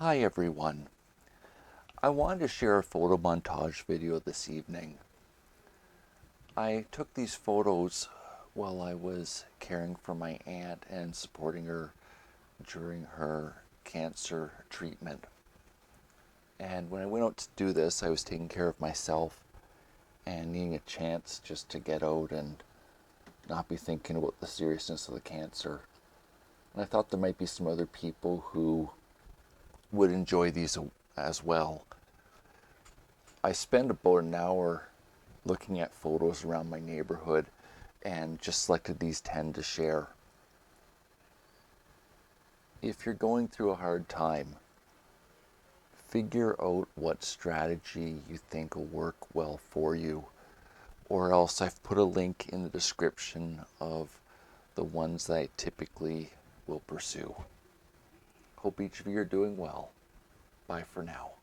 Hi everyone. I wanted to share a photo montage video this evening. I took these photos while I was caring for my aunt and supporting her during her cancer treatment. And when I went out to do this, I was taking care of myself and needing a chance just to get out and not be thinking about the seriousness of the cancer. And I thought there might be some other people who would enjoy these as well. I spent about an hour looking at photos around my neighborhood and just selected these 10 to share. If you're going through a hard time, figure out what strategy you think will work well for you, or else I've put a link in the description of the ones that I typically will pursue. Hope each of you are doing well. Bye for now.